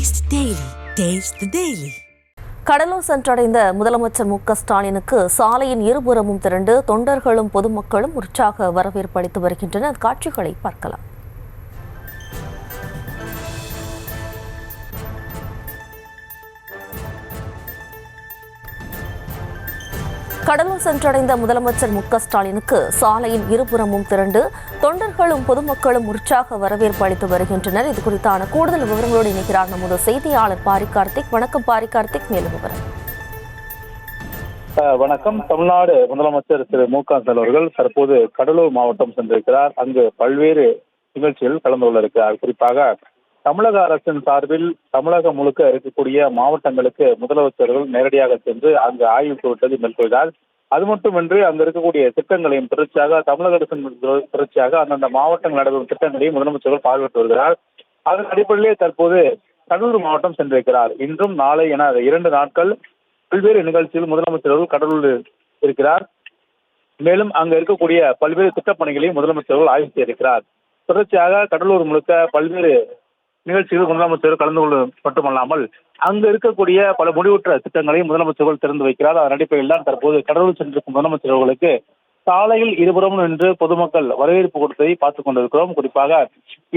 Taste the Daily. Taste the Daily. Cuddalore சென்றடைந்த முதலமைச்சர் மு.க.ஸ்டாலினுக்கு சாலையின் இருபுறமும் திரண்டு தொண்டர்களும் பொதுமக்களும் உற்சாக வரவேற்பு அளித்து வருகின்றனர். காட்சிகளை பார்க்கலாம். கடலூர் சென்றடைந்த முதலமைச்சர் மு.க.ஸ்டாலினுக்கு சாலையின் இருபுறமும் திரண்டு தொண்டர்களும் பொதுமக்களும் உற்சாக வரவேற்பு அளித்து வருகின்றனர். இது குறித்தான கூடுதல் விவரங்களோடு இணைக்கிறார் நமது செய்தியாளர் பாரி கார்த்திக். வணக்கம் பாரி கார்த்திக், மேலும் விவரம். வணக்கம். தமிழ்நாடு முதலமைச்சர் திரு மு.க.ஸ்டாலின் அவர்கள் தற்போது கடலூர் மாவட்டம் சென்றிருக்கிறார். அங்கு பல்வேறு நிகழ்ச்சிகள் கலந்து கொள்ள இருக்கிறார். குறிப்பாக தமிழக அரசின் சார்பில் தமிழகம் முழுக்க இருக்கக்கூடிய மாவட்டங்களுக்கு முதலமைச்சர்கள் நேரடியாக சென்று அங்கு ஆய்வு கூட்டத்தை மேற்கொள்கிறார். அது மட்டுமின்றி அங்கு இருக்கக்கூடிய திட்டங்களையும் தொடர்ச்சியாக தமிழக அரசின் தொடர்ச்சியாக அந்தந்த மாவட்டங்கள் நடைபெறும் திட்டங்களையும் முதலமைச்சர்கள் பார்வையிட்டு வருகிறார். அதன் அடிப்படையிலே தற்போது கடலூர் மாவட்டம் சென்றிருக்கிறார். இன்றும் நாளை என 2 நாட்கள் பல்வேறு நிகழ்ச்சியில் முதலமைச்சர்கள் கடலூரில் இருக்கிறார். மேலும் அங்கு இருக்கக்கூடிய பல்வேறு திட்டப்பணிகளையும் முதலமைச்சர்கள் ஆய்வு செய்திருக்கிறார். தொடர்ச்சியாக கடலூர் முழுக்க பல்வேறு நிகழ்ச்சிகள் முதலமைச்சர் கலந்து கொள்ள மட்டுமல்லாமல் அங்கு இருக்கக்கூடிய பல முடிவுற்ற திட்டங்களையும் முதலமைச்சர்கள் திறந்து வைக்கிறார். அதன் அடிப்படையில் தான் தற்போது கடலூர் சென்றிருக்கும் முதலமைச்சர் அவர்களுக்கு சாலையில் இருபுறமும் நின்று பொதுமக்கள் வரவேற்பு கொடுத்ததை பார்த்துக் கொண்டிருக்கிறோம். குறிப்பாக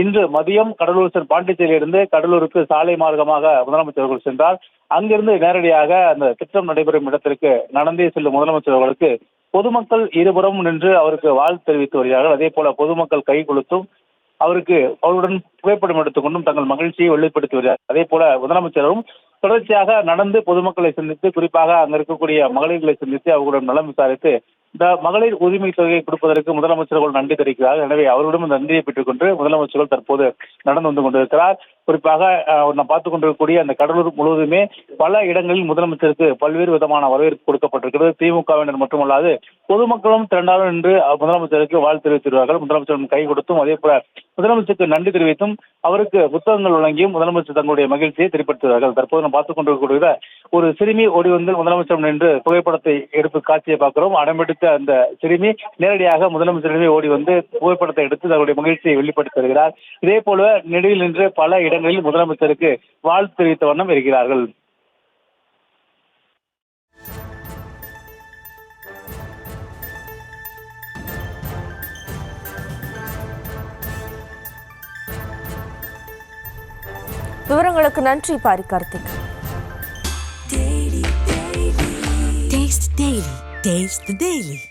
இன்று மதியம் கடலூர் பாண்டிச்சேரியிலிருந்து கடலூருக்கு சாலை மார்க்கமாக முதலமைச்சர்கள் சென்றார். அங்கிருந்து நேரடியாக அந்த திட்டம் நடைபெறும் இடத்திற்கு நடந்தே செல்லும் முதலமைச்சர் அவர்களுக்கு பொதுமக்கள் இருபுறமும் நின்று அவருக்கு வாழ்த்து தெரிவித்து வருகிறார்கள். அதே போல பொதுமக்கள் கை கொடுத்தும் அவருடன் புகைப்படம் எடுத்துக்கொண்டும் தங்கள் மகிழ்ச்சியை வெளிப்படுத்தி வருகிறார். அதே போல முதலமைச்சரும் தொடர்ச்சியாக நடந்து பொதுமக்களை சந்தித்து, குறிப்பாக அங்க இருக்கக்கூடிய மகளிர்களை சந்தித்து அவர்களுடன் நலம் விசாரித்து இந்த மகளிர் உரிமை தொகையை கொடுப்பதற்கு முதலமைச்சர்கள் நன்றி தெரிவிக்கிறார். எனவே அவரிடம் இந்த நன்றியை பெற்றுக் கொண்டு முதலமைச்சர்கள் தற்போது நடந்து வந்து கொண்டிருக்கிறார். குறிப்பாக நாம் பார்த்துக் கொண்டிருக்கக்கூடிய அந்த கடலூர் முழுவதுமே பல இடங்களில் முதலமைச்சருக்கு பல்வேறு விதமான வரவேற்பு கொடுக்கப்பட்டிருக்கிறது. திமுகவினர் மட்டுமல்லாது பொதுமக்களும் திரண்டாலும் என்று முதலமைச்சருக்கு வாழ்த்து தெரிவித்திருக்கிறார்கள். முதலமைச்சரும் கை கொடுத்தும் அதே போல முதலமைச்சருக்கு நன்றி தெரிவித்தும் அவருக்கு புத்தகங்கள் வழங்கியும் முதலமைச்சர் தங்களுடைய மகிழ்ச்சியை தெரிவித்திருக்கிறார்கள். தற்போது நாம் பார்த்துக் கொண்டிருக்கக்கூடிய ஒரு சிறுமி ஓடி வந்து முதலமைச்சர் நின்று புகைப்படத்தை எடுப்பு காட்சியை பார்க்கிறோம். அடம்பிடித்த அந்த சிறுமி நேரடியாக முதலமைச்சரிடமே ஓடி வந்து புகைப்படத்தை எடுத்து தங்களுடைய மகிழ்ச்சியை வெளிப்படுத்தி வருகிறார். இதே போல நெடுவில் நின்று பல இடங்களில் முதலமைச்சருக்கு வாழ்த்து தெரிவித்த வண்ணம் இருக்கிறார்கள். விவரங்களுக்கு நன்றி Pari Karthik. Taste the Daily.